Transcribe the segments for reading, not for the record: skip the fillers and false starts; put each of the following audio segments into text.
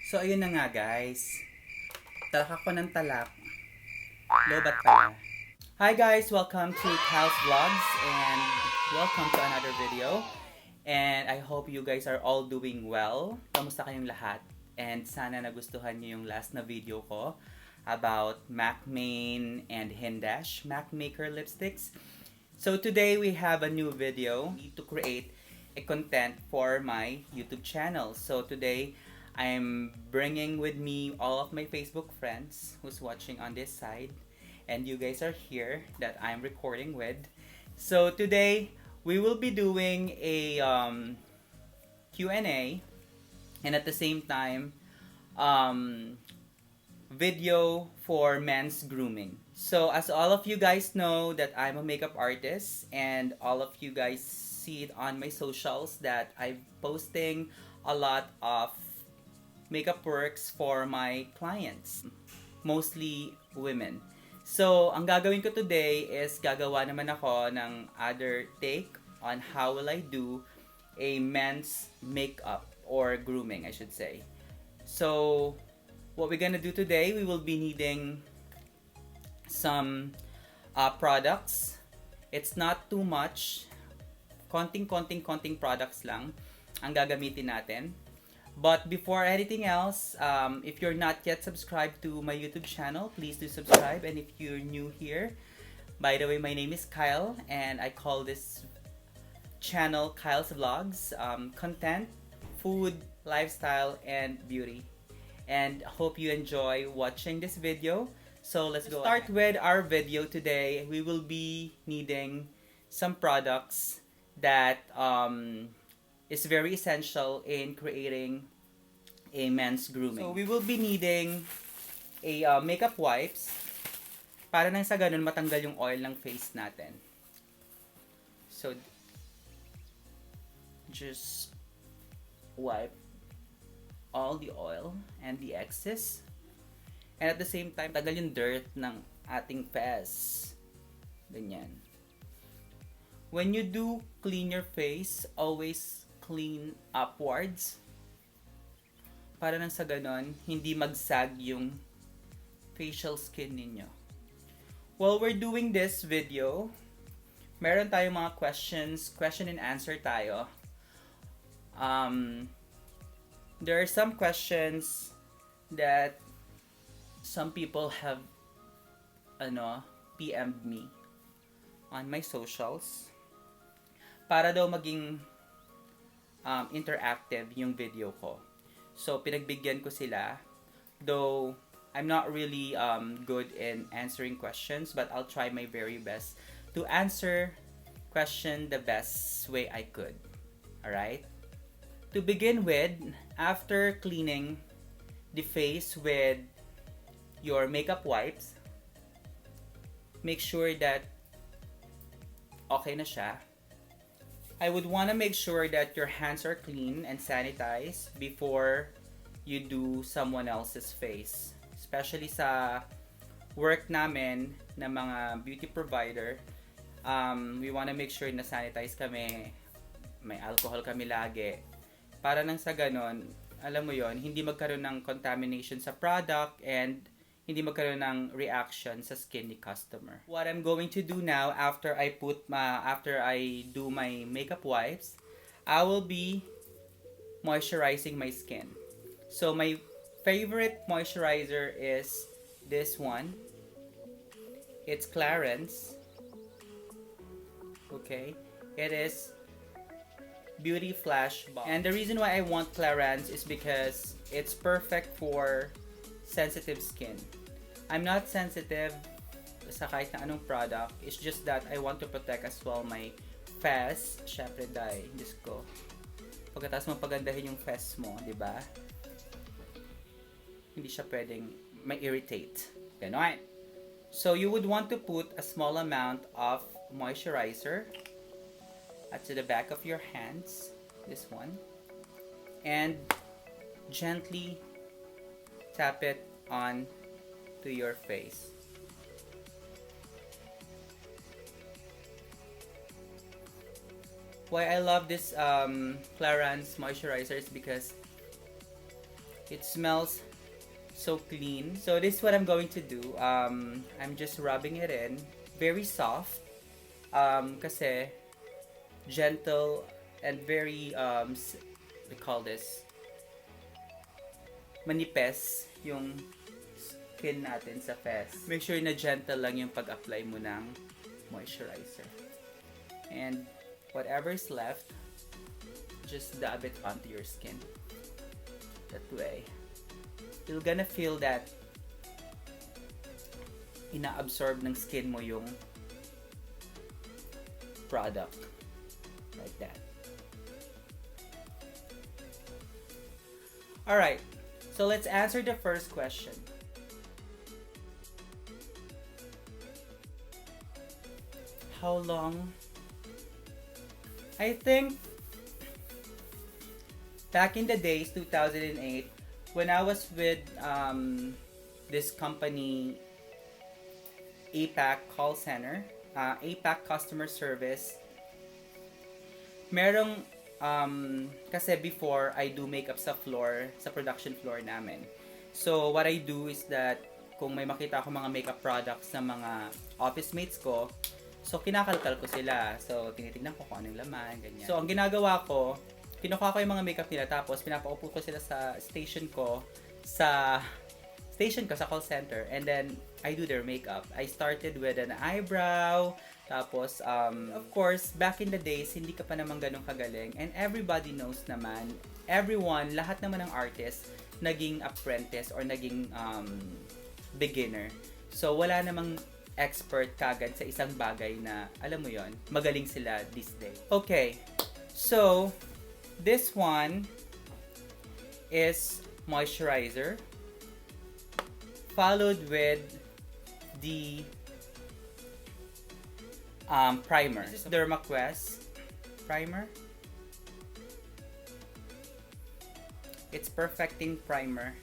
So, ayun na nga guys. Talak ako ng talak. Lobat pala. Hi guys! Welcome to Cal's Vlogs and welcome to another video. And I hope you guys are all doing well. Kamusta kayong lahat? And sana nagustuhan niyo yung last na video ko about MAC Main and Hindash MAC Maker lipsticks. So today we have a new video to create a content for my YouTube channel. So today I'm bringing with me all of my Facebook friends who's watching on this side, and you guys are here that I'm recording with. So today we will be doing a Q&A, and at the same time video for men's grooming. So as all of you guys know that I'm a makeup artist, and all of you guys see it on my socials that I'm posting a lot of makeup works for my clients, mostly women. So ang gagawin ko today is gagawa naman ako ng other take on how will I do a men's makeup or grooming, I should say. So what we're gonna do today, we will be needing some products. It's not too much. Konting products lang ang gagamitin natin. But before anything else, if you're not yet subscribed to my YouTube channel, please do subscribe. And if you're new here, by the way, my name is Kyle, and I call this channel Kyle's Vlogs. Content, food, lifestyle, and beauty. And hope you enjoy watching this video. So let's go start with our video today. We will be needing some products that is very essential in creating a men's grooming. So we will be needing a makeup wipes para nang sa ganun matanggal yung oil ng face natin. So just wipe all the oil and the excess, and at the same time tanggal yung dirt ng ating face. Ganyan. When you do clean your face, always clean upwards para nang sa ganon hindi magsag yung facial skin ninyo. While we're doing this video, meron tayong mga question and answer tayo. There are some questions that some people have PM'd me on my socials para daw maging interactive yung video ko. So pinagbigyan ko sila, though I'm not really good in answering questions, but I'll try my very best to answer question the best way I could. Alright? To begin with, after cleaning the face with your makeup wipes, make sure that okay na siya. I would want to make sure that your hands are clean and sanitized before you do someone else's face. Especially sa work namin na mga beauty provider, we want to make sure na sanitize kami, may alcohol kami lagi. Para nang sa ganon, alam mo yon, hindi magkaroon ng contamination sa product and hindi magkaroon ng reaction sa skin ni customer. What I'm going to do now after I do my makeup wipes, I will be moisturizing my skin. So my favorite moisturizer is this one. It's Clarins. Okay, it is Beauty Flash Balm. And the reason why I want Clarins is because it's perfect for sensitive skin. I'm not sensitive sa kahit na anong product. It's just that I want to protect as well my face. Syempre dahil, Diyos ko, pagkatapos mo pagandahin yung face mo, di ba? Hindi siya pwedeng ma-irritate. Ganon. So you would want to put a small amount of moisturizer at to the back of your hands, this one, and gently tap it on to your face. Why I love this Clarins moisturizer is because It smells so clean. So this is what I'm going to do. I'm just rubbing it in. Very soft. Kasi gentle and very, we call this, manipes yung skin natin sa face. Make sure na gentle lang yung pag-apply mo ng moisturizer. And whatever is left, just dab it onto your skin. That way, you're gonna feel that ina-absorb ng skin mo yung product. Like that. Alright, so let's answer the first question. How long? I think back in the days, 2008, when I was with this company, APAC call center, APAC customer service, merong, kasi before, I do makeup sa floor, sa production floor namin. So, what I do is that, kung may makita ako mga makeup products sa mga office mates ko, so, kinakalkal ko sila. So, tinitignan ko kung anong laman, ganyan. So, ang ginagawa ko, kinukuha ko yung mga makeup nila, tapos pinapaupo ko sila sa station ko, sa call center, and then, I do their makeup. I started with an eyebrow, tapos, of course, back in the days, hindi ka pa naman ganun kagaling, and everybody knows naman, everyone, lahat naman ng artist, naging apprentice or naging beginner. So, wala namang expert kagad sa isang bagay na, alam mo yon, magaling sila this day. Okay, so, this one is moisturizer, followed with the primer. This is Dermaquest primer. It's perfecting primer.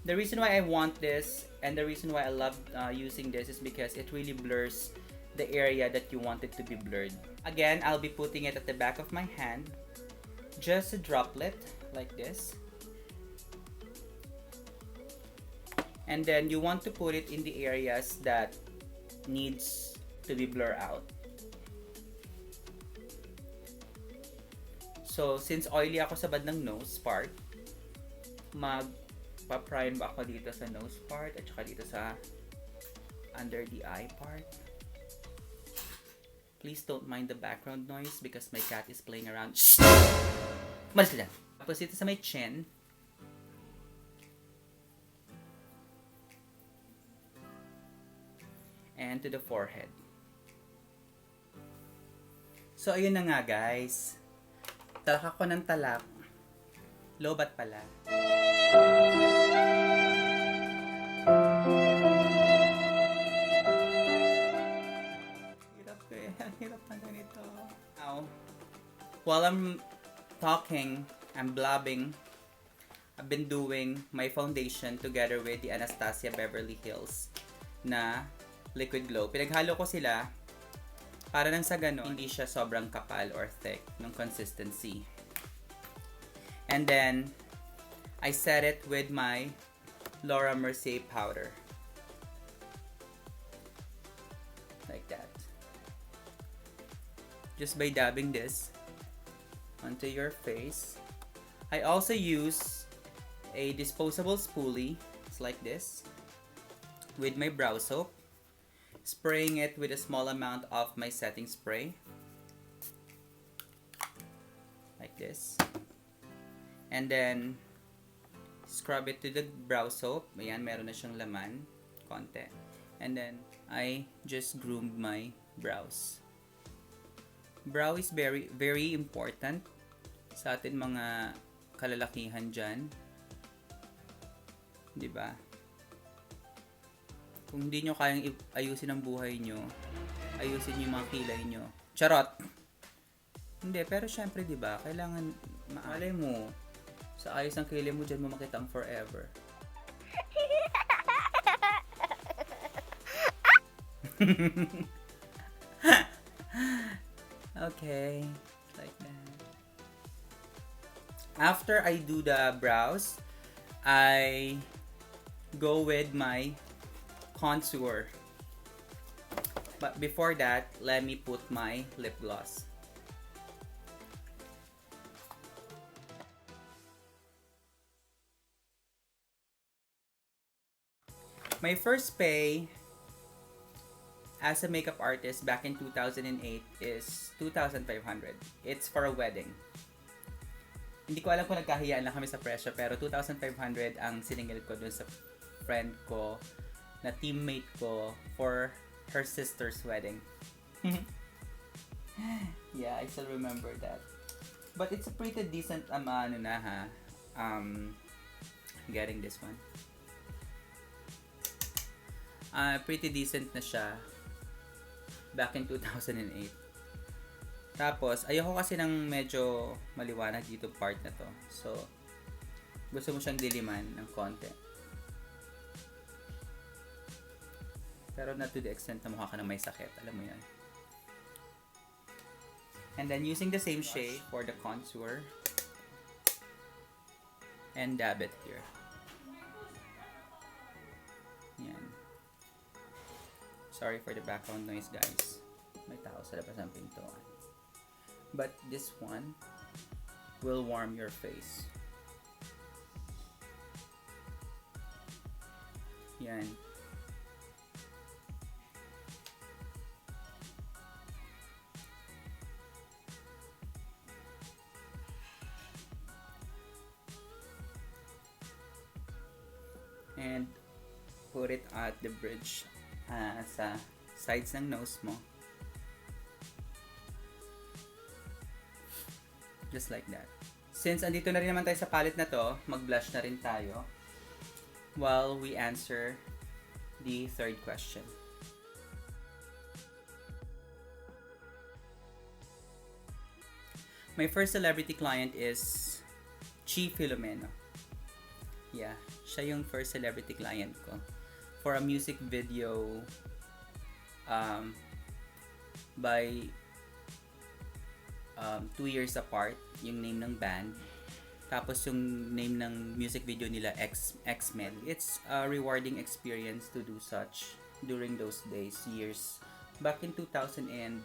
The reason why I want this and the reason why I love using this is because it really blurs the area that you want it to be blurred. Again, I'll be putting it at the back of my hand. Just a droplet like this. And then you want to put it in the areas that needs to be blurred out. So, since oily ako sa bandang nose part, magpa-prime ako dito sa nose part at saka dito sa under the eye part. Please don't mind the background noise because my cat is playing around. Shh! Malis ka dyan. Tapos dito sa may chin. And to the forehead. So, ayun na nga guys. Talak ako ng talak. Lobat pala. Hirap ko eh. Hirap na ganito. Now, while I'm talking, I'm blabbing, I've been doing my foundation together with the Anastasia Beverly Hills na liquid glow. Pinaghalo ko sila para nang sa ganon, hindi siya sobrang kapal or thick ng consistency. And then, I set it with my Mercier powder. Like that. Just by dabbing this onto your face. I also use a disposable spoolie. It's like this. With my brow soap. Spraying it with a small amount of my setting spray. Like this. And then, scrub it to the brow soap. Ayan, meron na siyang laman. Konti. And then, I just groomed my brows. Brow is very, very important sa atin mga kalalakihan dyan. Diba? Kung hindi nyo kayang ayusin ang buhay nyo, ayusin nyo yung mga kilay nyo. Charot! Hindi, pero syempre diba, kailangan, maalay mo, sa ayos ng kilay mo, dyan mo makita ang forever. Okay, like that. After I do the brows, I go with my contour. But before that, let me put my lip gloss. My first pay as a makeup artist back in 2008 is 2,500. It's for a wedding. Hindi ko alam kung nagkahiyaan lang kami sa presyo, pero 2,500 ang siningil ko dun sa friend ko na teammate ko for her sister's wedding. Yeah, I still remember that. But it's a pretty decent getting this one. Pretty decent na siya back in 2008. Tapos, ayoko kasi ng medyo maliwanag dito part na to. So, gusto mo siyang diliman ng konti. Pero not to the extent na mukha ka na may sakit. Alam mo yan. And then, using the same shade for the contour. And dab it here. Yan. Sorry for the background noise, guys. May tao sa labas ng pintuan. But this one will warm your face. Yan. And put it at the bridge sa sides ng nose mo. Just like that. Since andito na rin naman tayo sa palette na to, mag-blush na rin tayo while we answer the third question. My first celebrity client is Chi Filomeno. Yeah, siya yung first celebrity client ko for a music video by 2 years apart, yung name ng band. Tapos yung name ng music video nila, X-Men. It's a rewarding experience to do such during those days, years. Back in 2012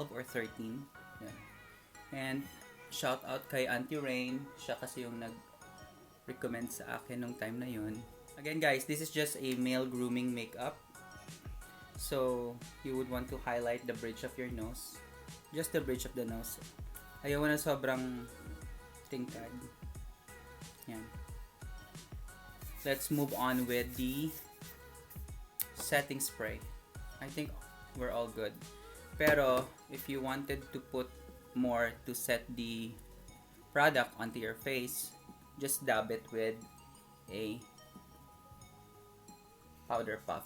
or 13. Yeah. And shout out kay Auntie Rain. Siya kasi yung nag-recommend sa akin nung time na yun. Again guys, this is just a male grooming makeup. So, you would want to highlight the bridge of your nose. Just the bridge of the nose. Ayaw mo na sobrang tingkad. Yan. Let's move on with the setting spray. I think we're all good. Pero, if you wanted to put more to set the product onto your face, just dab it with a powder puff.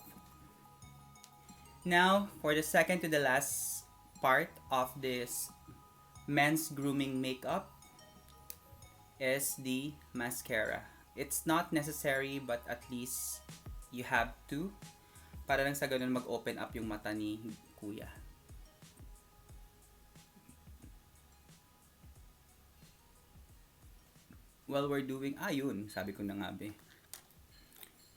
Now, for the second to the last part of this men's grooming makeup is the mascara. It's not necessary, but at least you have to para lang sa ganun mag-open up yung mata ni kuya. While we're doing, yun, sabi ko na nga be.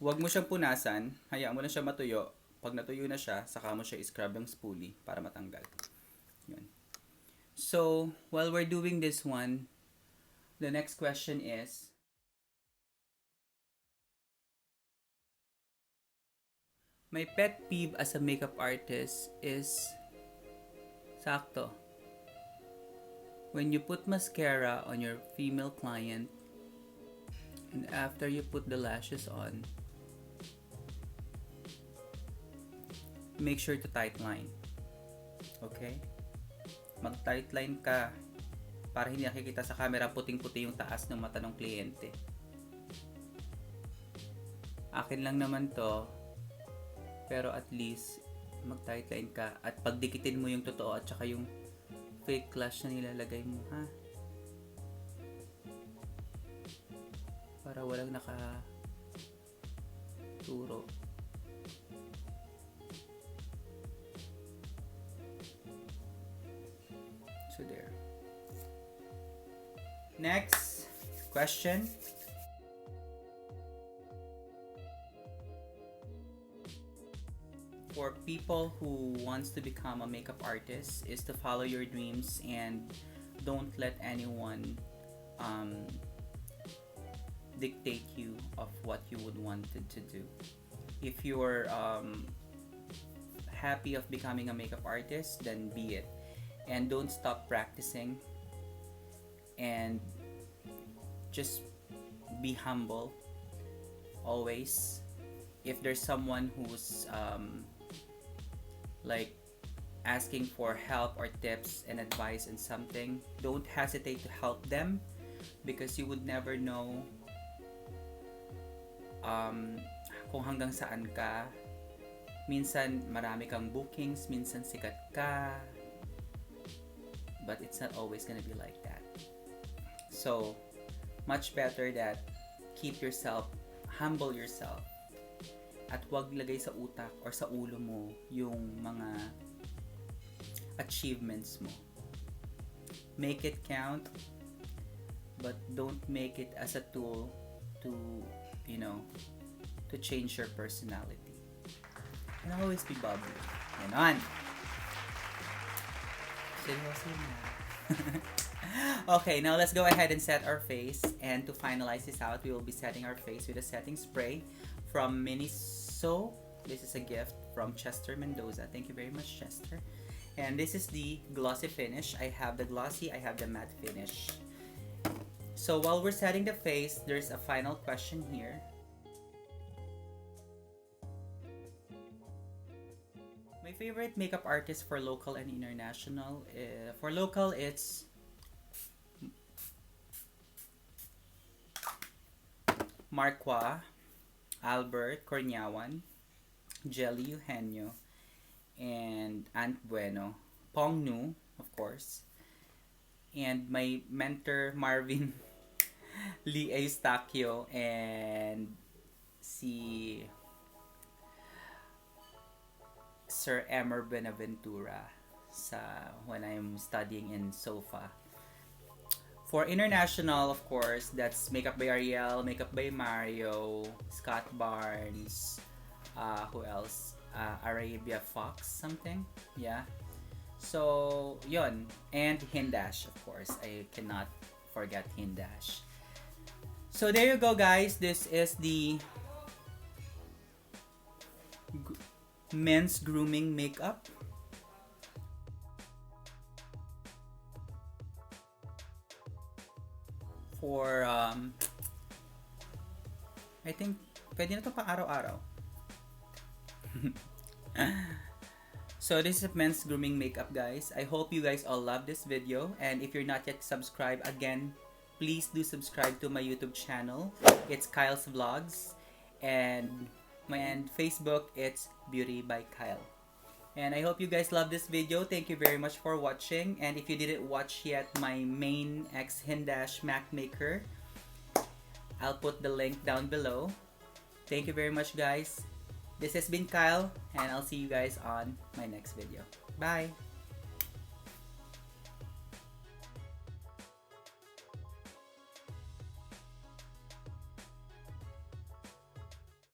Huwag mo siyang punasan, hayaan mo na siya matuyo. Pag natuyo na siya, saka mo siya i-scrub ng spoolie para matanggal. Yun. So, while we're doing this one, the next question is, my pet peeve as a makeup artist is, sakto, when you put mascara on your female client, and after you put the lashes on, make sure to tight line. Okay? Mag-tight line ka para hindi nakikita sa camera puting-puti yung taas ng mata ng kliyente. Akin lang naman to, pero at least mag-tight line ka at pagdikitin mo yung totoo at saka yung fake lash na nilalagay mo, ha? Para walang nakaturo. So there. Next, question. For people who wants to become a makeup artist is to follow your dreams and don't let anyone dictate you of what you would wanted to do. If you're happy of becoming a makeup artist, then be it, and don't stop practicing, and just be humble always. If there's someone who's like asking for help or tips and advice in something, don't hesitate to help them, because you would never know kung hanggang saan ka. Minsan marami kang bookings, minsan sikat ka, but it's not always gonna be like that. So much better that keep yourself, humble yourself, at wag lagay sa utak or sa ulo mo yung mga achievements mo. Make it count, but don't make it as a tool to, you know, to change your personality. And always be bubbly. Ganon. Seryoso na. Okay, now let's go ahead and set our face. And to finalize this out, we will be setting our face with a setting spray from Miniso. This is a gift from Chester Mendoza. Thank you very much, Chester. And this is the glossy finish. I have the glossy, I have the matte finish. So while we're setting the face, there's a final question here. My favorite makeup artist for local and international. For local, it's Marqua, Albert Cornyawan, Jelly Eugenio, and Aunt Bueno, Pong Nu, of course, and my mentor Marvin Lee Eustachio, and si Sir Emer Benaventura when I'm studying in SOFA. For international, of course, that's Makeup by Ariel, Makeup by Mario, Scott Barnes, who else? Arabia Fox something, yeah. So yon, and Hindash, of course, I cannot forget Hindash. So there you go, guys. This is the men's grooming makeup. For I think pwede na to pang araw-araw. So this is men's grooming makeup, guys. I hope you guys all love this video, and if you're not yet subscribed, again, please do subscribe to my YouTube channel. It's Kyle's Vlogs, and Facebook, it's Beauty by Kyle. And I hope you guys love this video. Thank you very much for watching. And if you didn't watch yet my main X Hindash MAC maker, I'll put the link down below. Thank you very much, guys. This has been Kyle, and I'll see you guys on my next video. Bye!